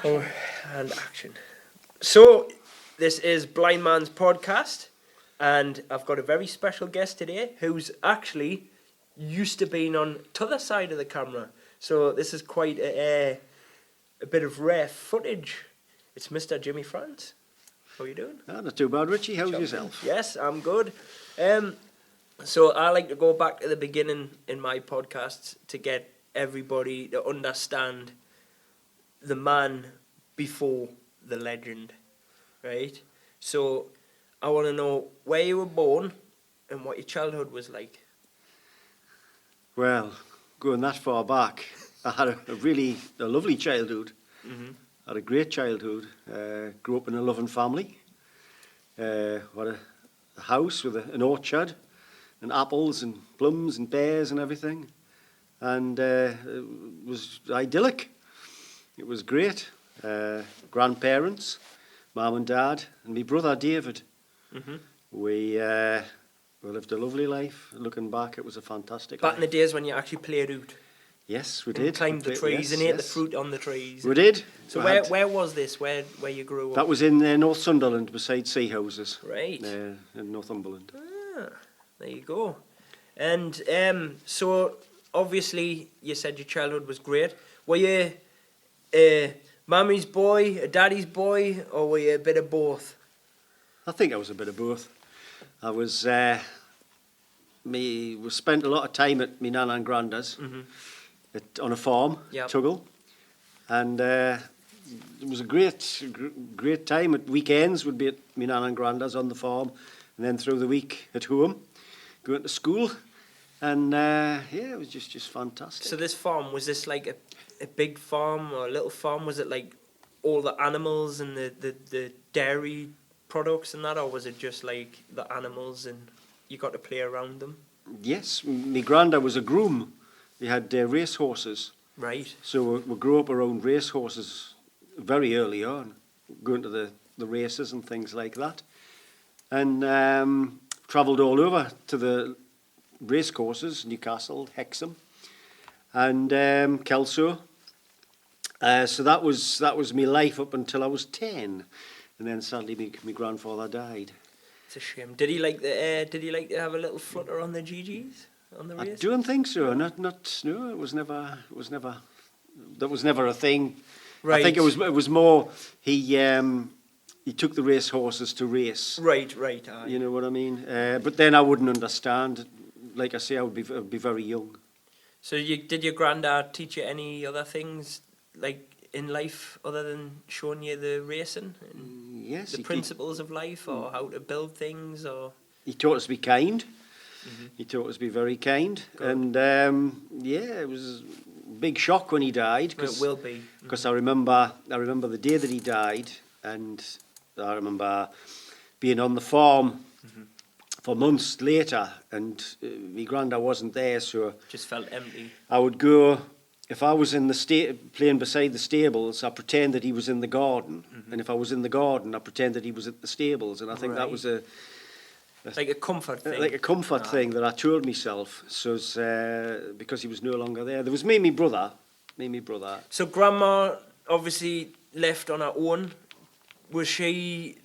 Oh, and action. So, this is Blind Man's podcast, and I've got a very special guest today who's actually used to being on t'other side of the camera. So this is quite a bit of rare footage. It's Mr. Jimmy France. How are you doing? Not too bad, Richie. How's yourself? Yes, I'm good. So I like to go back to the beginning in my podcasts to get everybody to understand the man before the legend, right? So I want to know where you were born and what your childhood was like. Well, going that far back, I had a lovely childhood. Mm-hmm. Had a great childhood. Grew up in a loving family. Had a house with an orchard and apples and plums and pears and everything. And it was idyllic. It was great. Grandparents, mum and dad, and my brother David. Mm-hmm. We lived a lovely life. Looking back, it was a fantastic Back life. in the days when you actually played out. Yes, we And did. climbed the trees and ate the fruit on the trees. We did. So We where had- was this? Where you grew up? That was in Northumberland, beside Sea Houses. Right. In Northumberland. Ah, there you go. And so obviously you said your childhood was great. Were you a mummy's boy, a daddy's boy, or were you a bit of both? I think I was a bit of both. I was. We spent a lot of time at my nana and granddad's on a farm, Yep. Tuggle, and it was a great time. At weekends, would be at my nana and granddad's on the farm, and then through the week at home, going to school, and it was just fantastic. So this farm, was this like a big farm or a little farm? Was it like all the animals and the dairy products and that, or was it just like the animals and you got to play around them? Yes, my granddad was a groom. He had race horses. Right. So we grew up around race horses very early on, going to the races and things like that. And travelled all over to the race courses, Newcastle, Hexham, and Kelso. So that was my life up until I was 10. And then sadly my grandfather died. It's a shame. Did he like to have a little flutter on the GGs on the I race? don't think so. No, it was never. That was never a thing. Right. I think it was more he took the race horses to race. Right. Aye. You know what I mean? But then I wouldn't understand. Like I say, I would be very young. So did your granddad teach you any other things like in life other than showing you the racing and Yes, the principles of life, or how to build things, or? he taught us to be kind. Mm-hmm. He taught us to be very kind. Good. And it was a big shock when he died. It will be. Because I remember the day that he died, and I remember being on the farm for months later, and my granddad wasn't there, so Just felt empty. I would go. If I was in the playing beside the stables, I pretend that he was in the garden, and if I was in the garden, I pretend that he was at the stables, and I think that was Like a comfort thing. like a comfort thing that I told myself. So because he was no longer there, there was me and my brother. So grandma obviously left on her own. Was she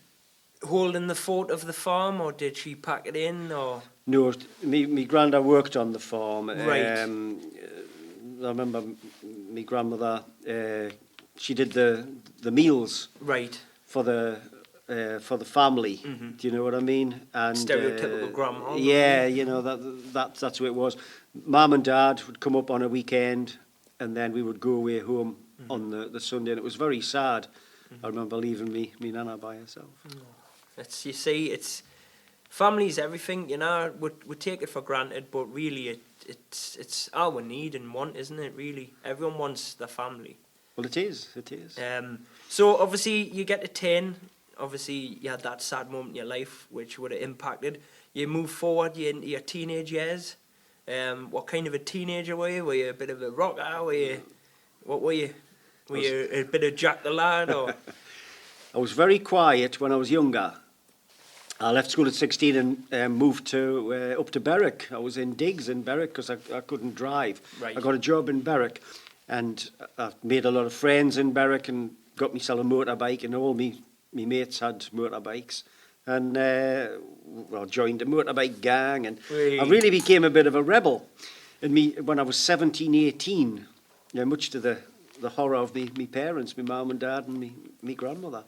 holding the fort of the farm, or did she pack it in, or? No, me granddad worked on the farm. Right. I remember my grandmother. She did the meals Right. for the family. Do you know what I mean? And Stereotypical grandma. Yeah, you know that's what it was. Mum and Dad would come up on a weekend, and then we would go away home on the Sunday, and it was very sad. I remember leaving me nana by herself. You see, it's family's everything. You know, we take it for granted, but really, it's all we need and want, isn't it? Really, everyone wants the family. Well, it is. So obviously, you get to 10. Obviously, you had that sad moment in your life, which would have impacted. You move forward, you're into your teenage years. What kind of a teenager were you? Were you a bit of a rocker? What were you? Were you a bit of Jack the Lad, or? I was very quiet when I was younger. I left school at 16 and moved up to Berwick. I was in digs in Berwick because I couldn't drive. Right. I got a job in Berwick, and I made a lot of friends in Berwick and got myself a motorbike, and all me mates had motorbikes. And joined a motorbike gang, and I really became a bit of a rebel. And when I was 17, 18, much to the horror of me parents, my mum and dad, and me grandmother.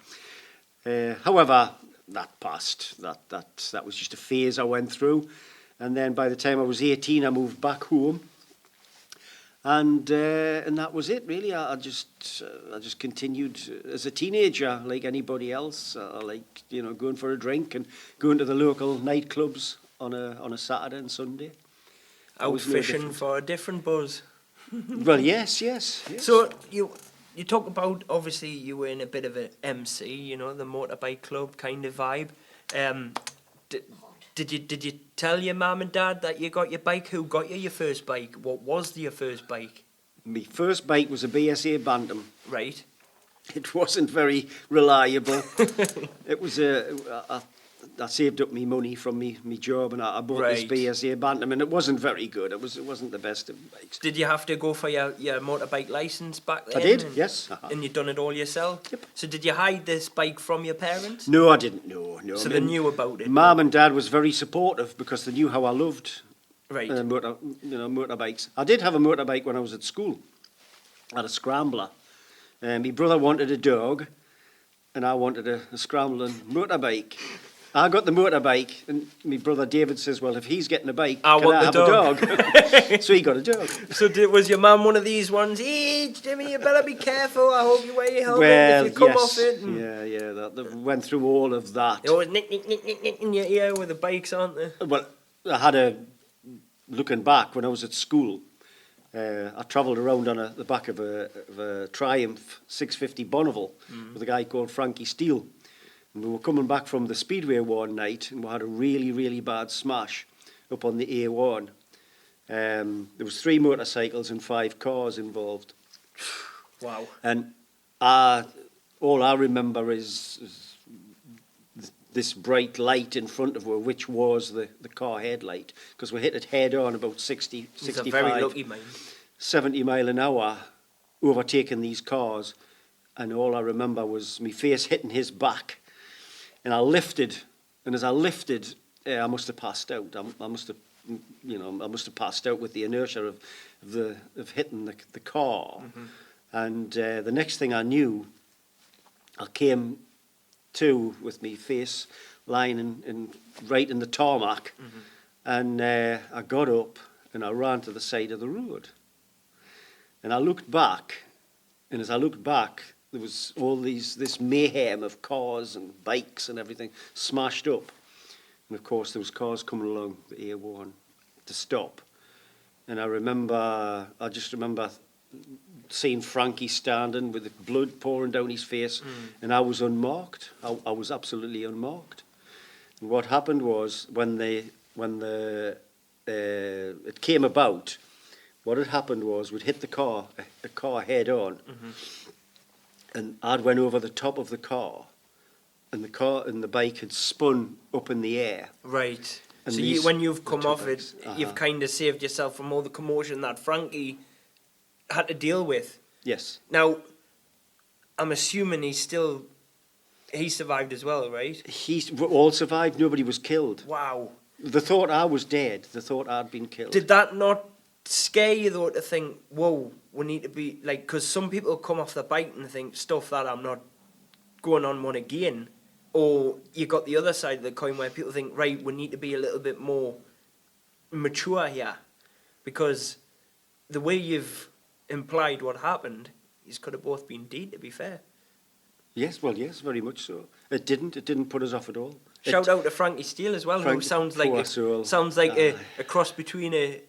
However, that passed. That was just a phase I went through. And then by the time I was 18, I moved back home. And that was it, really. I just continued as a teenager, like anybody else. I like, going for a drink and going to the local nightclubs on a Saturday and Sunday. Out fishing for a different buzz. Well, yes. So you talk about, obviously you were in a bit of a MC, the motorbike club kind of vibe. Did you tell your mum and dad that you got your bike? Who got you your first bike? What was your first bike? My first bike was a BSA Bantam. Right. It wasn't very reliable. It was I saved up my money from me job, and I bought this BSA Bantam, and it wasn't very good. It wasn't the best of bikes. Did you have to go for your motorbike licence back then? I did, yes. And you done it all yourself? Yep. So did you hide this bike from your parents? No, I didn't. No. So they knew about it? Mum and Dad was very supportive because they knew how I loved motorbikes. I did have a motorbike when I was at school. I had a scrambler. My brother wanted a dog, and I wanted a scrambling motorbike. I got the motorbike, and my brother David says, well, if he's getting a bike, can I have a dog? So he got a dog. So was your mum one of these ones? Hey, Jimmy, you better be careful. I hope you wear your helmet if you come off it. They went through all of that. They always nick in your ear with the bikes, aren't they? Well, looking back, when I was at school, I travelled around on the back of a Triumph 650 Bonneville with a guy called Frankie Steele. And we were coming back from the Speedway one night, and we had a really, really bad smash up on the A1. There was 3 motorcycles and 5 cars involved. Wow. And all I remember is this bright light in front of her, which was the car headlight, because we hit it head on about 60, 65, a very lucky man. 70 mile an hour, overtaking these cars. And all I remember was my face hitting his back. And I lifted, and as I lifted, I must have passed out. I must have passed out with the inertia of hitting the car. Mm-hmm. And the next thing I knew, I came to with my face lying in right in the tarmac, and I got up and I ran to the side of the road. And I looked back, and as I looked back, there was all this mayhem of cars and bikes and everything smashed up. And of course there was cars coming along the A1 to stop. And I just remember seeing Frankie standing with the blood pouring down his face, and I was unmarked. I was absolutely unmarked. And what happened was when it came about, what had happened was we'd hit the car head on. And I'd went over the top of the car, and the bike had spun up in the air. Right. And so when you've come off it, you've kind of saved yourself from all the commotion that Frankie had to deal with. Yes. Now, I'm assuming he survived as well, right? We all survived. Nobody was killed. Wow. They thought I was dead. They thought I'd been killed. Did that not scare you, though, to think, whoa, we need to be, like, because some people come off the bike and think, stuff that, I'm not going on one again. Or you got the other side of the coin where people think, right, we need to be a little bit more mature here. Because the way you've implied what happened, you could have both been dead, to be fair. Yes, very much so. It didn't put us off at all. Shout out to Frankie Steele as well, who sounds like a cross between a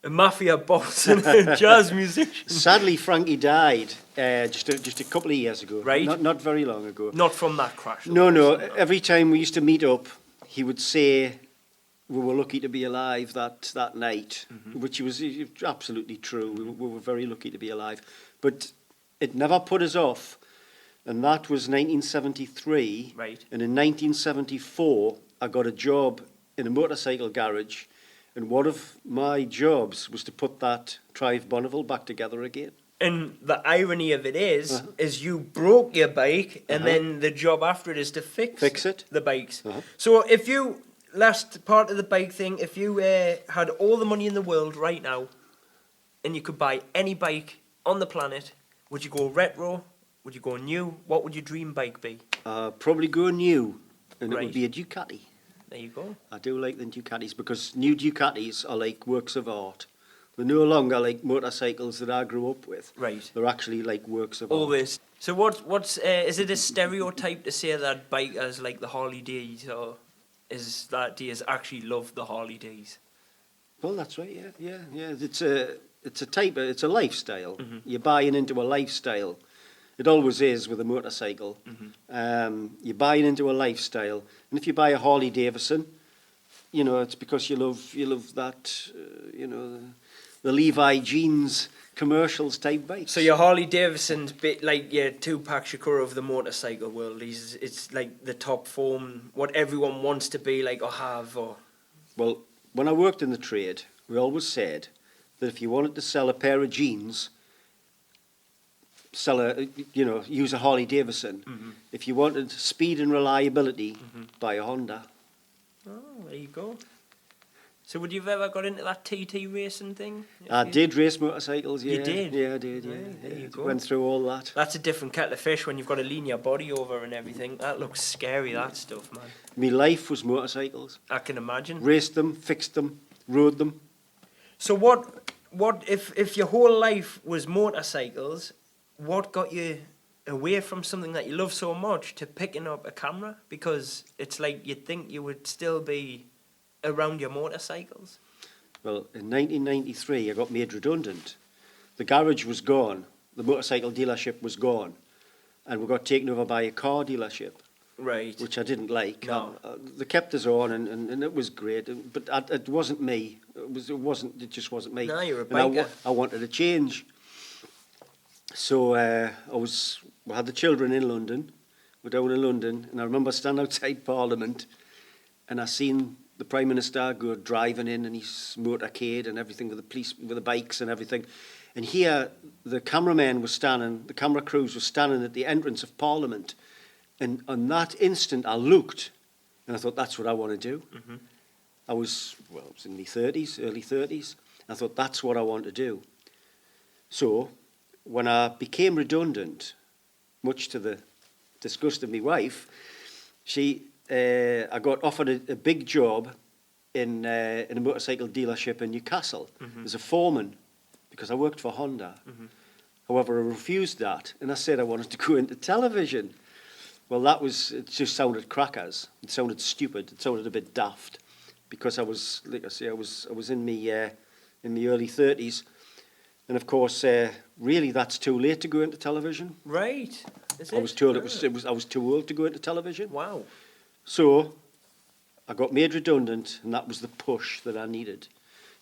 mafia boss and a jazz musician. Sadly, Frankie died just a couple of years ago. Right. Not very long ago. Not from that crash. No. Every time we used to meet up, he would say we were lucky to be alive that night, which was absolutely true. We were very lucky to be alive. But it never put us off. And that was 1973. Right. And in 1974, I got a job in a motorcycle garage. And one of my jobs was to put that Triumph Bonneville back together again. And the irony of it is you broke your bike, and then the job after it is to fix it. the bikes. So if you, last part of the bike thing, if you had all the money in the world right now, and you could buy any bike on the planet, would you go retro? Would you go new? What would your dream bike be? Probably go new, and it Right. would be a Ducati. There you go. I do like the Ducatis because new Ducatis are like works of art. They're no longer like motorcycles that I grew up with. Right. They're actually like works of art. Always. So what's is it a stereotype to say that bikers like the Harley D's, or is that D's actually love the Harley D's? Well, that's right. Yeah. It's a lifestyle. You're buying into a lifestyle. It always is with a motorcycle. You're buying into a lifestyle, and if you buy a Harley Davidson, you know it's because you love that, the Levi jeans commercials type bike. So your Harley Davidson's bit like your Tupac Shakur of the motorcycle world. It's like the top form, what everyone wants to be like or have. Or Well, when I worked in the trade, we always said that if you wanted to sell a pair of jeans, use a Harley Davidson. If you wanted speed and reliability, buy a Honda. oh, there you go. So would you have ever got into that TT racing thing? I did race motorcycles, yeah. You did? Yeah, I did, yeah. Right, there you go. Went through all that. That's a different kettle of fish when you've got to lean your body over and everything. That looks scary, that stuff, man. My life was motorcycles. I can imagine. Raced them, fixed them, rode them. So what if your whole life was motorcycles, what got you away from something that you love so much to picking up a camera? Because it's like you'd think you would still be around your motorcycles. Well, in 1993, I got made redundant. The garage was gone. The motorcycle dealership was gone. And we got taken over by a car dealership, Right. which I didn't like. No. They kept us on, and it was great. But it wasn't me. It just wasn't me. No, you're a And biker. I wanted a change. So we had the children in London. We're down in London, and I remember standing outside Parliament, and I seen the Prime Minister go driving in his motorcade and everything with the police, with the bikes and everything. And here, the cameramen were standing, the camera crews were standing at the entrance of Parliament. And on that instant, I looked, and I thought, that's what I want to do. I was in my 30s, early 30s. I thought, that's what I want to do. So, when I became redundant, much to the disgust of my wife, I got offered a big job in a motorcycle dealership in Newcastle as a foreman, because I worked for Honda. However, I refused that, and I said I wanted to go into television. Well, it just sounded crackers. It sounded stupid. It sounded a bit daft, because I was, like I say, I was in my early 30s, and of course, really, that's too late to go into television. Right. Is I was told I was too old to go into television. Wow. So I got made redundant, and that was the push that I needed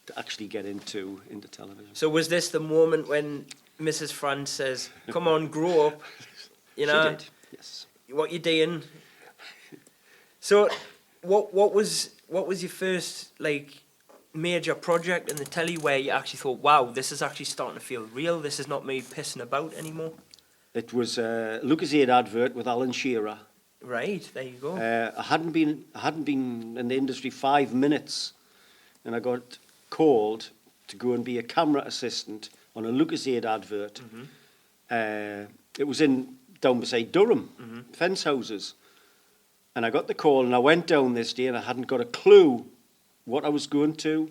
to actually get into television. So was this the moment when Mrs. France says, "Come on, grow up"? You know, She did, yes. what you're doing. So, what was your first like major project in the telly where you actually thought, "Wow, this is actually starting to feel real. This is not me pissing about anymore." It was a Lucozade advert with Alan Shearer. Right, there you go. I hadn't been in the industry 5 minutes, and I got called to go and be a camera assistant on a Lucozade advert. It was down beside Durham, fence houses. And I got the call, and I went down this day, and I hadn't got a clue what I was going to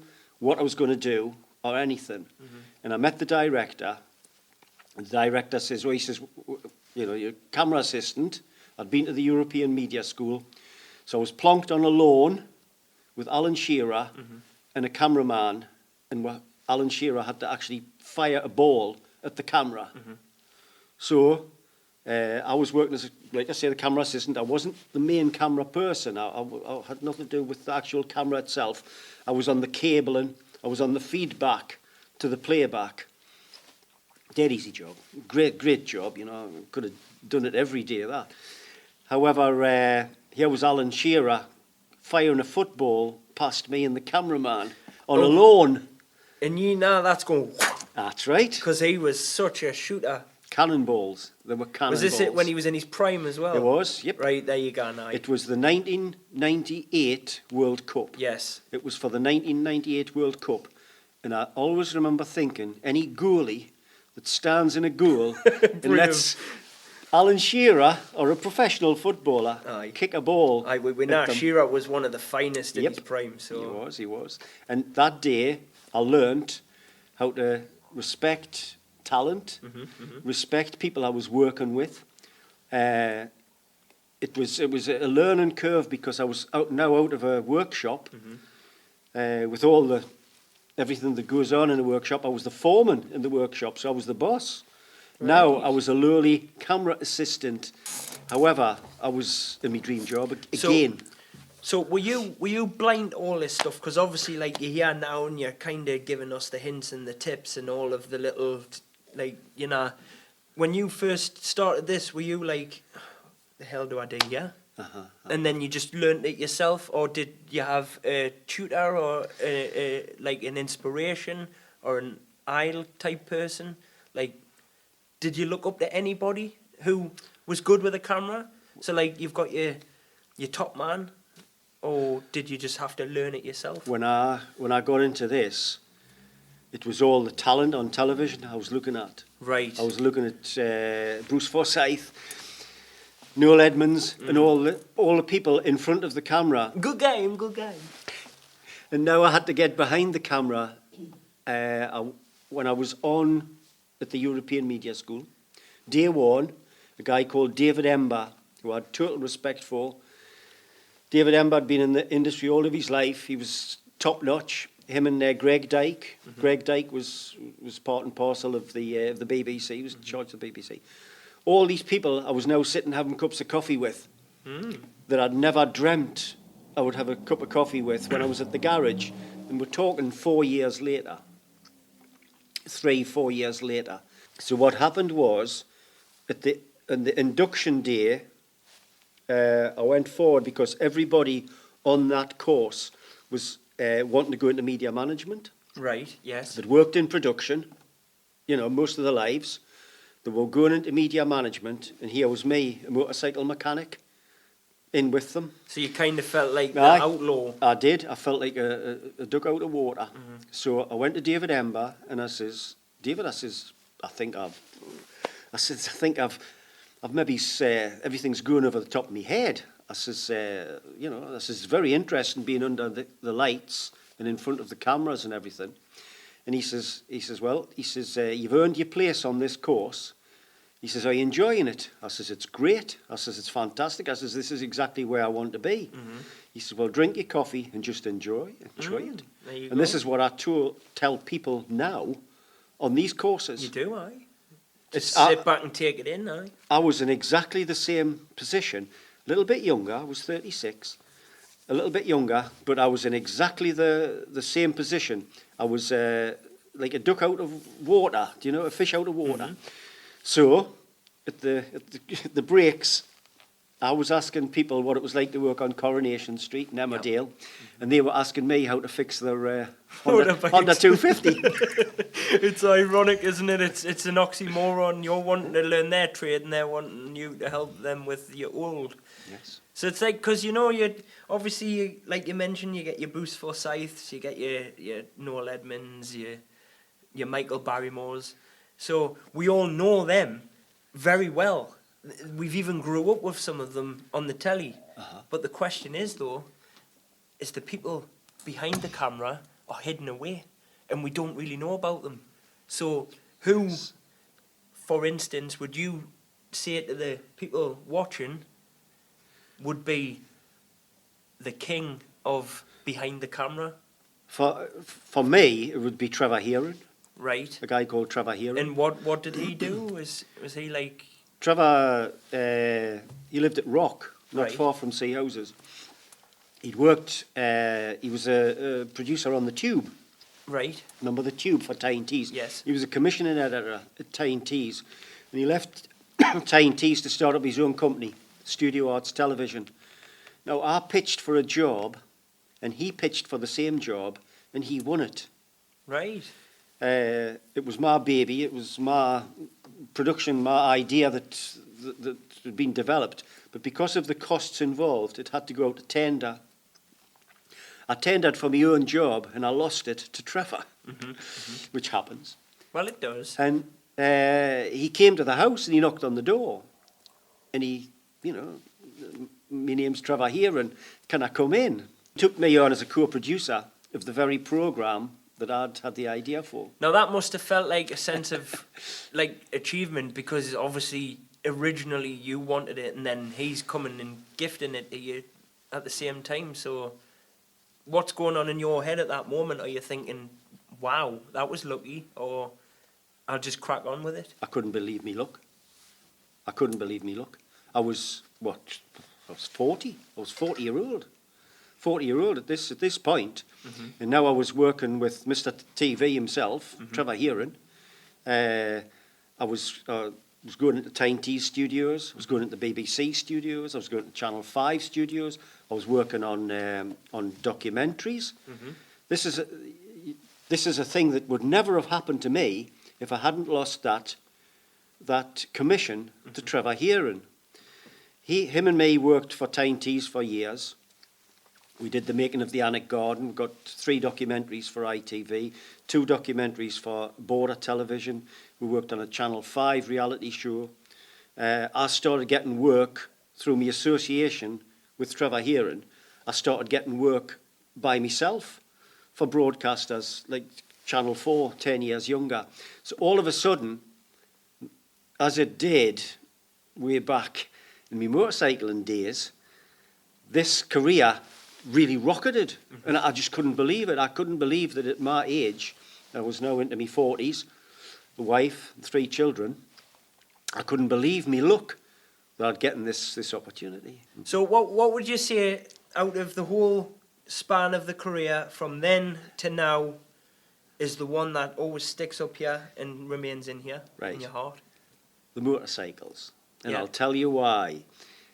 do, or anything. And I met the director, and the director says, well, he says, you're a camera assistant. I'd been to the European Media School, so I was plonked on a lawn with Alan Shearer and a cameraman, and Alan Shearer had to actually fire a ball at the camera. So I was working as, like I say, the camera assistant. I wasn't the main camera person. I had nothing to do with the actual camera itself. I was on the cabling. I was on the feedback to the playback. Dead easy job. Great job, Could have done it every day, that. However, here was Alan Shearer firing a football past me and the cameraman on a lawn. And you know that's going... That's right. Because he was such a shooter. Cannonballs. There were cannonballs. Was this it when he was in his prime as well? It was, yep. Right, there you go now. It was the 1998 World Cup. Yes. It was for the 1998 World Cup. And I always remember thinking, any goalie that stands in a goal and lets Alan Shearer, or a professional footballer, kick a ball. Aye, we know Shearer was one of the finest in his prime. So He was. And that day, I learnt how to respect talent, respect people I was working with. It was a learning curve because I was out of a workshop with all everything that goes on in a workshop. I was the foreman in the workshop, so I was the boss. Right. Now I was a lowly camera assistant. However, I was in my dream job again. So were you blind to all this stuff? Because obviously, like, you're here now and you're kind of giving us the hints and the tips and all of the little, like, you know, when you first started this, were you like, the hell do I do here? And then you just learned it yourself, or did you have a tutor or like an inspiration or an idol type person? Like, did you look up to anybody who was good with a camera? So like, you've got your top man, or did you just have to learn it yourself? When I got into this, it was all the talent on television I was looking at. Right. I was looking at Bruce Forsyth, Noel Edmonds, and all the people in front of the camera. Good game. And now I had to get behind the camera. When I was on at the European Media School, day one, a guy called David Ember, who I had total respect for. David Ember had been in the industry all of his life. He was top notch. Him and Greg Dyke. Greg Dyke was part and parcel of the BBC. He was in charge of the BBC. All these people I was now sitting having cups of coffee with that I'd never dreamt I would have a cup of coffee with when I was at the garage. And we're talking 4 years later. 3-4 years later. So what happened was, on the induction day, I went forward because everybody on that course was wanting to go into media management. Right, yes. That worked in production, most of their lives. They were going into media management, and here was me, a motorcycle mechanic, in with them. So you kind of felt like the outlaw. I did. I felt like a duck out of water. So I went to David Ember, and I says, David, I think I've maybe everything's going over the top of my head. I says, this is very interesting being under the lights and in front of the cameras and everything. And he says, you've earned your place on this course. He says, are you enjoying it? I says, it's great. I says, it's fantastic. I says, this is exactly where I want to be. He says, well, drink your coffee and just enjoy it. And go. This is what I tell people now on these courses. You do, aye? Just sit back and take it in, aye? I was in exactly the same position. A little bit younger. I was 36. A little bit younger, but I was in exactly the same position. I was like a duck out of water, a fish out of water. So, at the breaks, I was asking people what it was like to work on Coronation Street in Emmerdale, and they were asking me how to fix their Honda 250. It's ironic, isn't it? It's an oxymoron. You're wanting to learn their trade, and they're wanting you to help them with your old. Yes. So it's like, because you obviously, like you mentioned, you get your Bruce Forsyths, you get your Noel Edmonds, your Michael Barrymores. So we all know them very well. We've even grew up with some of them on the telly. But the question is, though, is the people behind the camera are hidden away, and we don't really know about them. So who, for instance, would you say to the people watching would be the king of behind the camera? For me, it would be Trevor Heron. Right. A guy called Trevor Heron. And what did he do? Was he like... Trevor, he lived at Rock, not far from Sea Houses. He'd worked, he was a producer on The Tube. Right. Remember The Tube for Tyne-Tees? Yes. He was a commissioning editor at Tyne-Tees. And he left Tyne-Tees to start up his own company, Studio Arts Television. Now, I pitched for a job, and he pitched for the same job, and he won it. Right. It was my baby. It was my production, my idea that had been developed. But because of the costs involved, it had to go out to tender. I tendered for my own job, and I lost it to Trevor, which happens. Well, it does. And he came to the house and he knocked on the door. And he, my name's Trevor here, and can I come in? Took me on as a co-producer of the very programme that I'd had the idea for. Now, that must have felt like a sense of, achievement, because obviously, originally you wanted it, and then he's coming and gifting it to you at the same time. So, what's going on in your head at that moment? Are you thinking, wow, that was lucky, or I'll just crack on with it? I couldn't believe me luck. I couldn't believe me luck. I was, I was 40. I was 40-year-old. 40-year-old at this point. And now I was working with Mr. TV himself, Trevor Heron. I was going into Tyne T studios. I was going into BBC studios. I was going to Channel 5 studios. I was working on documentaries. This is a thing that would never have happened to me if I hadn't lost that commission to Trevor Heron. Him and me worked for Tyne Tees for years. We did the making of the Annick Garden, got 3 documentaries for ITV, 2 documentaries for Border Television. We worked on a Channel 5 reality show. I started getting work through my association with Trevor Heron. I started getting work by myself for broadcasters like Channel 4, 10 years younger. So all of a sudden, as it did way back in my motorcycling days, this career really rocketed, and I just couldn't believe it. I couldn't believe that at my age, I was now into my 40s, a wife, 3 children, I couldn't believe me luck that I'd getting this opportunity. So what would you say, out of the whole span of the career from then to now, is the one that always sticks up here and remains in here, in your heart? The motorcycles. And I'll tell you why.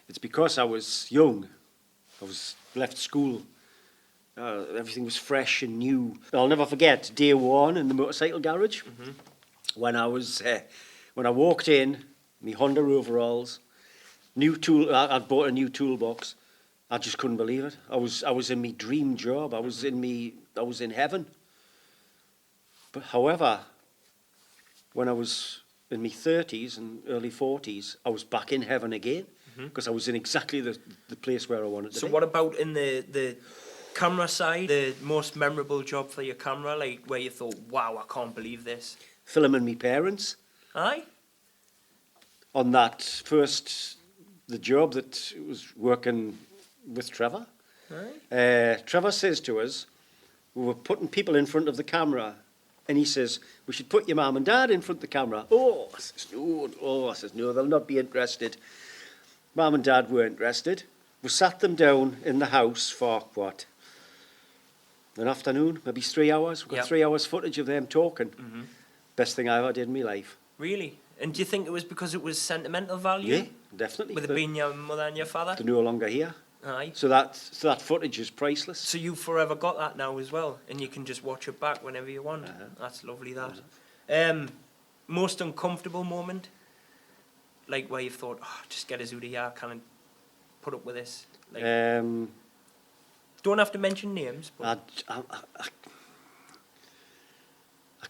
It's because I was young. I was left school. Everything was fresh and new. I'll never forget day one in the motorcycle garage when I walked in, my Honda overalls, I'd bought a new toolbox. I just couldn't believe it. I was in my dream job. I was in heaven. But however, when I was in my 30s and early 40s, I was back in heaven again, because I was in exactly the place where I wanted to be. So what about in the camera side, the most memorable job for your camera, like where you thought, wow, I can't believe this? Filming my parents. Aye? On that first, the job that was working with Trevor. Aye? Trevor says to us, we were putting people in front of the camera, and he says, we should put your mum and dad in front of the camera. I says, no, they'll not be interested. Mum and dad were interested. We sat them down in the house for, an afternoon, maybe 3 hours. We got 3 hours footage of them talking. Best thing I ever did in my life. Really? And do you think it was because it was sentimental value? Yeah, definitely. With it being your mother and your father? They're no longer here. Aye. So that footage is priceless. So you've forever got that now as well, and you can just watch it back whenever you want. That's lovely, that. Most uncomfortable moment? Like where you've thought, just get us out of here, I can't put up with this. Like, don't have to mention names. But I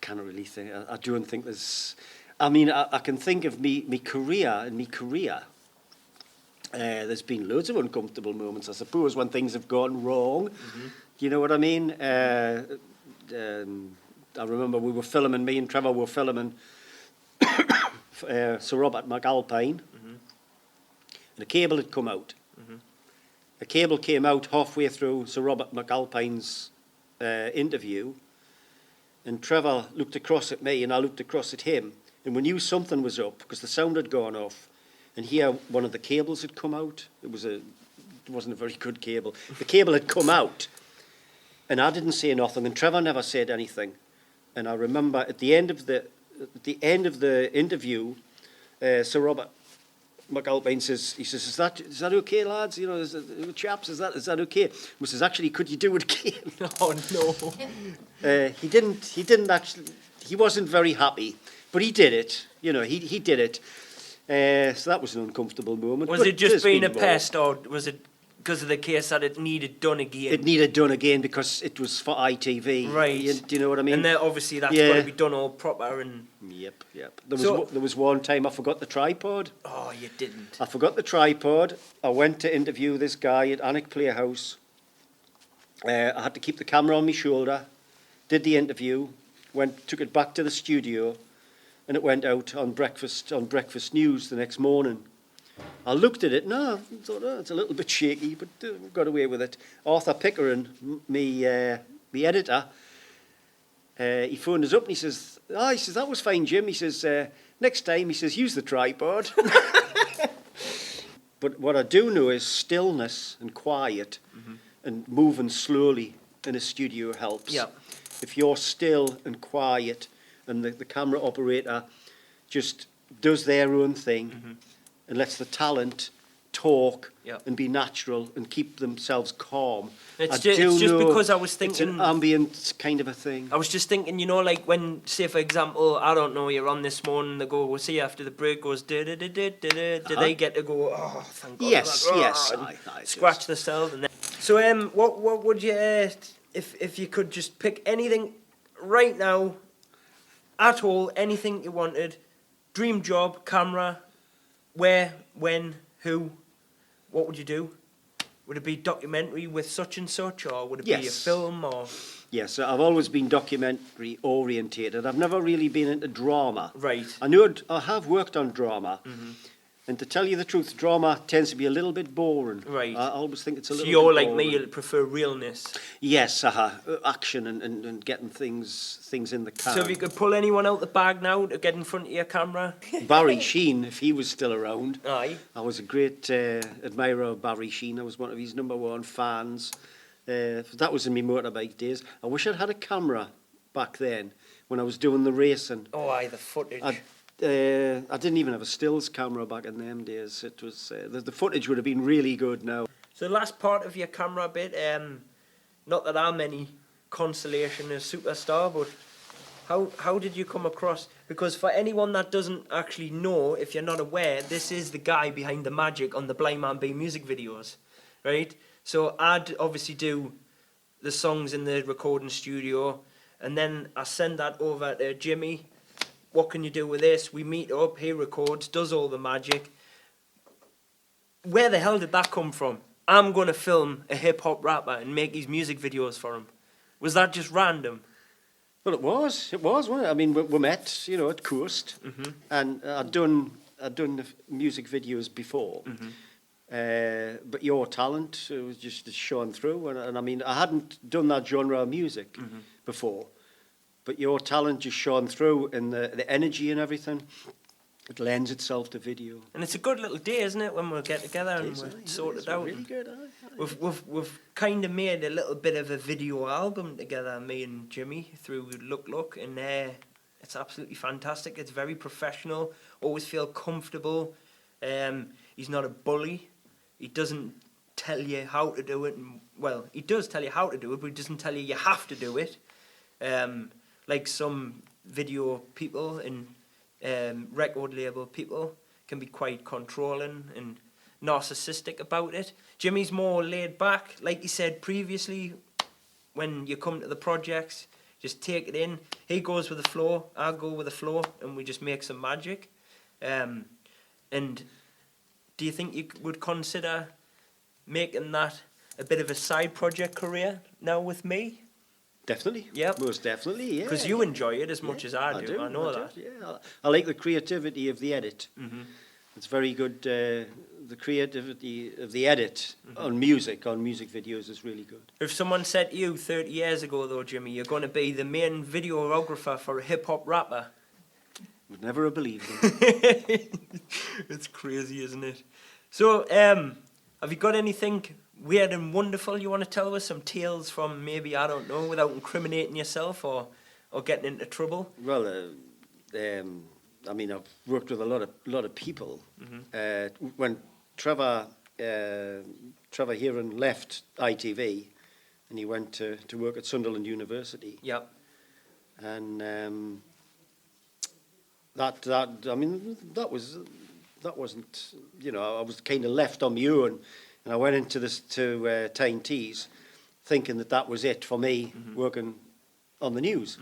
can't really think. I don't think there's. I mean, I can think of me career. There's been loads of uncomfortable moments, I suppose, when things have gone wrong. You know what I mean? I remember me and Trevor were filming Sir Robert McAlpine, and a cable had come out. A cable came out halfway through Sir Robert McAlpine's interview, and Trevor looked across at me and I looked across at him, and we knew something was up because the sound had gone off. And here, one of the cables had come out. It wasn't a very good cable. The cable had come out, and I didn't say nothing, and Trevor never said anything. And I remember at the end of the interview, Sir Robert McAlpine says, "Is that okay, lads? You know, chaps, is that okay?" We says, "Actually, could you do it again?" Oh no. He didn't he wasn't very happy, but he did it. You know, he did it. So that was an uncomfortable moment. Was but it just there's being a been more. pest, or was it because of the case that it needed done again? It needed done again because it was for ITV. Right. Do you know what I mean? And then obviously that's Yeah. got to be done all proper and... Yep. So- There was one time I forgot the tripod. Oh, you didn't. I forgot the tripod. I went to interview this guy at Alnwick Playhouse. I had to keep the camera on my shoulder. Did the interview. Took it back to the studio, and it went out on breakfast news the next morning. I looked at it. No, I thought, oh, it's a little bit shaky, but got away with it. Arthur Pickering, me editor, he phoned us up and he says, that was fine, Jim. He says, next time, he says, use the tripod. But what I do know is stillness and quiet and moving slowly in a studio helps. Yeah. If you're still and quiet and the camera operator just does their own thing and lets the talent talk and be natural and keep themselves calm. It's just because I was thinking... It's an ambient kind of a thing. I was just thinking, you know, like when, say for example, I don't know, you're on this morning, they go, we'll see you after the break goes, do they get to go, oh, thank God. Yes, for that, yes. and scratch themselves. And then... So, what would you, if you could just pick anything right now, at all, anything you wanted, dream job, camera, where, when, who, what would you do? Would it be documentary with such and such, or would it be a film, or...? Yes, I've always been documentary orientated. I've never really been into drama. Right. I have worked on drama, and to tell you the truth, drama tends to be a little bit boring. Right. I always think it's a little So you're bit like boring. me, you prefer realness. Yes, action and getting things in the car. So if you could pull anyone out the bag now to get in front of your camera? Barry Sheen, if he was still around. Aye. I was a great admirer of Barry Sheen. I was one of his #1 fans. That was in my motorbike days. I wish I'd had a camera back then when I was doing the racing. Oh, aye, the footage. I didn't even have a stills camera back in them days. It was the footage would have been really good now. So the last part of your camera bit, not that I'm any consolation as superstar, but how did you come across? Because for anyone that doesn't actually know, if you're not aware, this is the guy behind the magic on the Blind Man B music videos, right? So I'd obviously do the songs in the recording studio, and then I send that over to Jimmy. What can you do with this? We meet up, he records, does all the magic. Where the hell did that come from? I'm going to film a hip-hop rapper and make his music videos for him. Was that just random? Well, it was, wasn't it? I mean, we met, you know, at Coast, and I'd done the music videos before. But your talent was just shone through, and I mean, I hadn't done that genre of music before, but your talent just shone through, and the energy and everything, it lends itself to video. And it's a good little day, isn't it, when we'll get together and we'll sort it out. Really good. We've kind of made a little bit of a video album together, me and Jimmy, through Luk-luk, and it's absolutely fantastic. It's very professional. Always feel comfortable. He's not a bully. He doesn't tell you how to do it. Well, he does tell you how to do it, but he doesn't tell you have to do it. Like some video people and record label people can be quite controlling and narcissistic about it. Jimmy's more laid back. Like he said previously, when you come to the projects, just take it in. He goes with the flow, I go with the flow, and we just make some magic. And do you think you would consider making that a bit of a side project career now with me? Definitely. Yep. Most definitely, yeah. Because you enjoy it as much as I do. I know that. Yeah, I like the creativity of the edit. It's very good. The creativity of the edit on music videos is really good. If someone said to you 30 years ago, though, Jimmy, you're going to be the main videographer for a hip-hop rapper. Would never have believed them. It's crazy, isn't it? So, have you got anything weird and wonderful you want to tell us? Some tales from maybe, I don't know, without incriminating yourself or getting into trouble? Well, I mean, I've worked with a lot of people. When Trevor Heron left ITV, and he went to work at Sunderland University. Yep. And I mean, that wasn't, you know, I was kind of left on my own, and I went into this to Tyne Tees, thinking that was it for me, working on the news.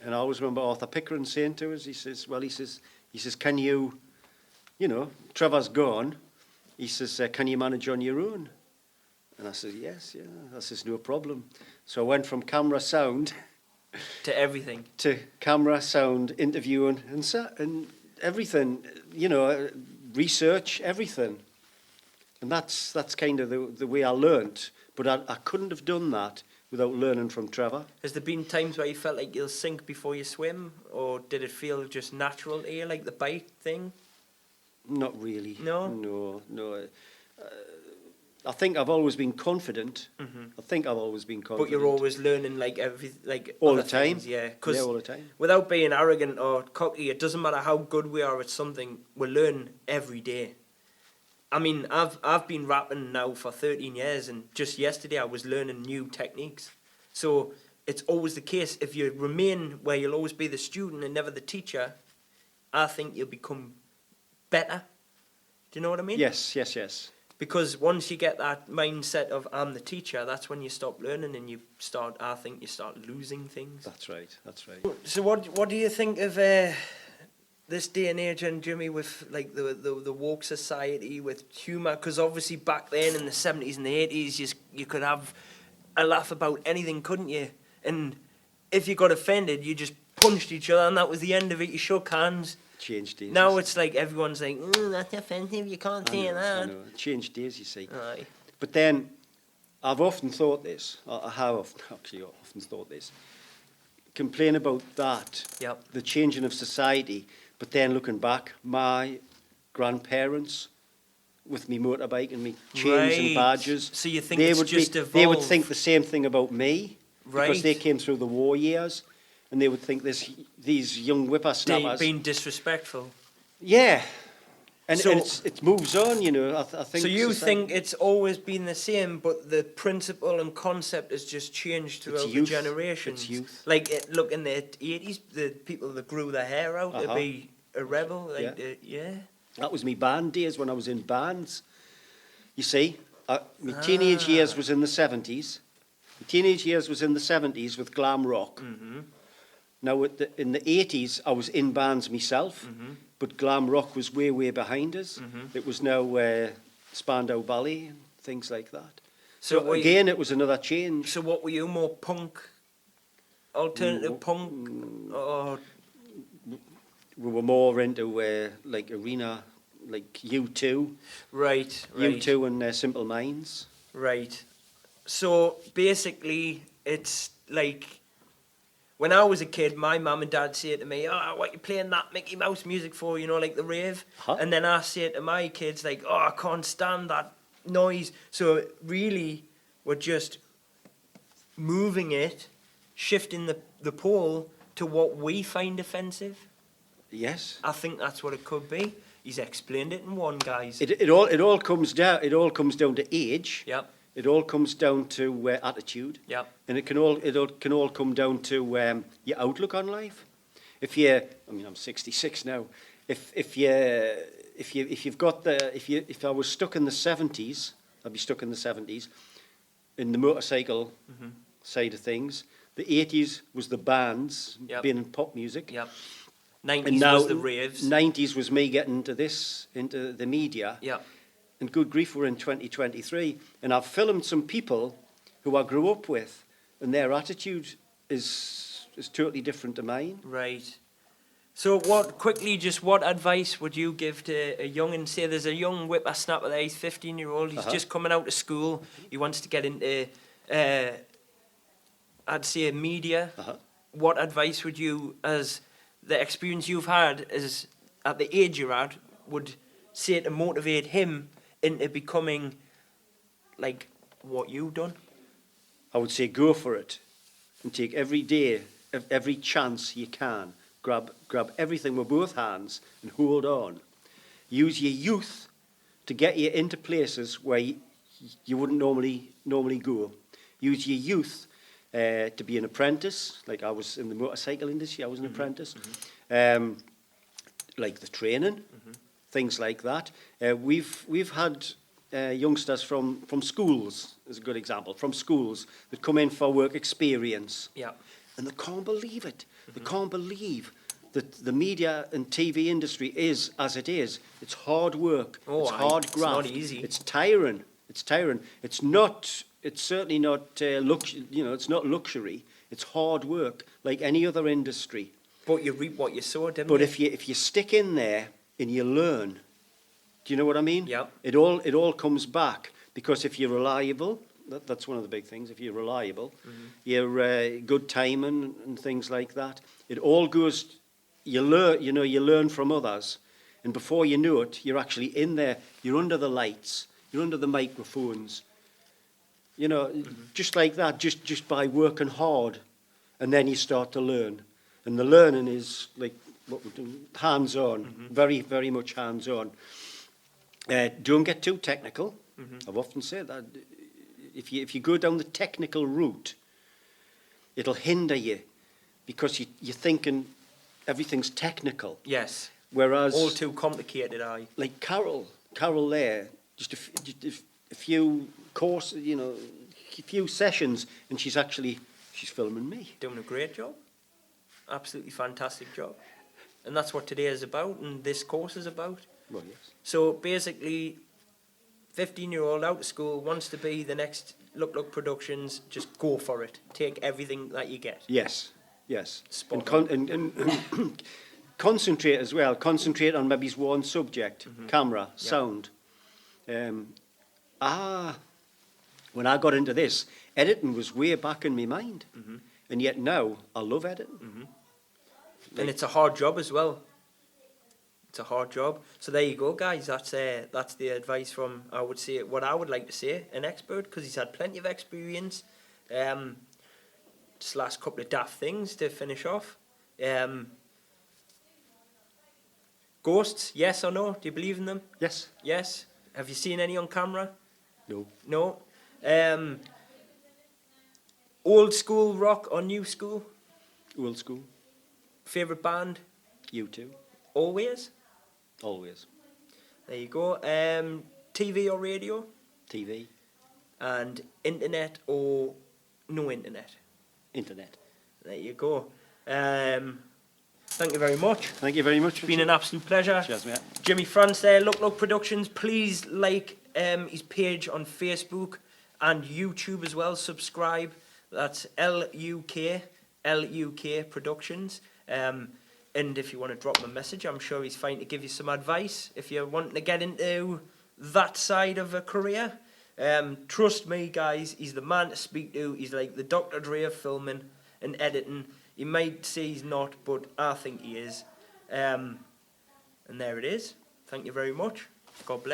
And I always remember Arthur Pickering saying to us, he says, can you, you know, Trevor's gone. He says, can you manage on your own? And I said, yes, yeah, that's just no problem. So I went from camera, sound To everything. to camera, sound, interviewing, and everything, you know, research, everything. And that's kind of the way I learnt. But I couldn't have done that without learning from Trevor. Has there been times where you felt like you'll sink before you swim? Or did it feel just natural to you, like the bite thing? Not really. No? No. I think I've always been confident. I think I've always been confident. But you're always learning all other the time. things, yeah. 'Cause all the time. without being arrogant or cocky, it doesn't matter how good we are at something, we learn every day. I mean, I've been rapping now for 13 years, and just yesterday I was learning new techniques. So it's always the case. If you remain where you'll always be the student and never the teacher, I think you'll become better. Do you know what I mean? Yes. Because once you get that mindset of I'm the teacher, that's when you stop learning and I think you start losing things. That's right. So what do you think of this day and age, and Jimmy, with like the woke society, with humour? Because obviously back then in the 70s and the 80s, you could have a laugh about anything, couldn't you? And if you got offended, you just punched each other and that was the end of it. You shook hands. Changed days. Now it's like everyone's like, that's offensive, you can't say that. I know. Changed days, you see. Aye. But then, I've often thought this, I have often thought this, complain about that, Yep. the changing of society, but then looking back, my grandparents, with me motorbike and me chains Right. and badges, So you think it's just they would evolved? think the same thing about me, Right. because they came through the war years, and they would think these young whippersnappers. Being disrespectful. Yeah. And, So- and it moves on, you know. I think. So you society- think it's always been the same, but the principle and concept has just changed throughout the youth. generations. It's youth. Like, look, in the 80s, the people that grew their hair out to Uh-huh. be a rebel. Like, Yeah. yeah. That was me band days when I was in bands. You see, my teenage years was in the 70s. My teenage years was in the 70s with glam rock. Mm-hmm. Now, in the 80s, I was in bands myself, but glam rock was way behind us. It was now Spandau Ballet and things like that. So So again, it was another change. So what were you, more punk, alternative punk, or We were more into like arena, like U2, right? U2 and Simple Minds. Right. So basically, it's like when I was a kid, my mum and dad say to me, "Oh, what you playing that Mickey Mouse music for? You know, like the rave." Huh? And then I say to my kids, like, "Oh, I can't stand that noise." So really, we're just moving it, shifting the pole to what we find offensive. Yes. I think that's what it could be. He's explained it in one, guys. It all comes down. It all comes down to age. Yep. It all comes down to attitude. Yep. And it can all come down to your outlook on life. If I'm 66 now. If I was stuck in the 70s, I'd be stuck in the 70s, in the motorcycle side of things. The 80s was the bands, Yep. being in pop music. Yep. 90s And now was the raves. 90s was me getting into the media. Yep. And good grief, we're in 2023, and I've filmed some people who I grew up with, and their attitude is totally different to mine. Right. So what advice would you give to a young, and say there's a young whippersnapper there, he's 15-year-old, he's just coming out of school, he wants to get into, I'd say, media. What advice would you, as the experience you've had, as at the age you're at, would say to motivate him into becoming like what you've done? I would say go for it, and take every day, every chance you can. Grab everything with both hands and hold on. Use your youth to get you into places where you wouldn't normally go. Use your youth to be an apprentice, like I was in the motorcycle industry. I was an apprentice. like the training, things like that. We've had youngsters from schools, as a good example, from schools that come in for work experience. Yeah. And they can't believe it. They can't believe that the media and TV industry is as it is. It's hard work. It's hard graft. It's not easy. It's tiring. It's tiring. It's not. It's certainly not. It's not luxury. It's hard work, like any other industry. But you reap what you sow, didn't But you? if you stick in there and you learn, do you know what I mean? Yeah. It all comes back, because if you're reliable, that's one of the big things. If you're reliable, you're good timing and things like that. It all goes. You learn from others, and before you know it, you're actually in there. You're under the lights. You're under the microphones. Just like that, just by working hard, and then you start to learn. And the learning is like what we're doing, hands-on, very, very much hands-on. Don't get too technical. I've often said that. If you go down the technical route, it'll hinder you, because you're thinking everything's technical. Yes. Whereas All too complicated, like Carol there, just a few courses, a few sessions, and she's filming me. Doing a great job. Absolutely fantastic job. And that's what today is about, and this course is about. Well, yes. So basically, 15-year-old out of school wants to be the next Luk-luk Productions. Just go for it. Take everything that you get. Yes. Spot And concentrate as well. Concentrate on maybe one subject, camera, sound. When I got into this, editing was way back in my mind. And yet now, I love editing. And it's a hard job as well. It's a hard job. So there you go, guys. That's the advice from, I would say, what I would like to say, an expert, because he's had plenty of experience. Just last couple of daft things to finish off. Ghosts, yes or no? Do you believe in them? Yes. Yes. Have you seen any on camera? No. No. Old school rock or new school? Old school. Favourite band? U2. Always? Always. There you go. TV or radio? TV. And internet or no internet? Internet. There you go. Thank you very much. Thank you very much. It's been an absolute pleasure. Cheers, mate. Jimmy France there, Luk-luk Productions. Please like his page on Facebook and YouTube as well. Subscribe. That's LUK Productions. And if you want to drop him a message, I'm sure he's fine to give you some advice if you're wanting to get into that side of a career. Trust me, guys, he's the man to speak to. He's like the Dr. Dre of filming and editing. You might say he's not, but I think he is. And there it is. Thank you very much. God bless.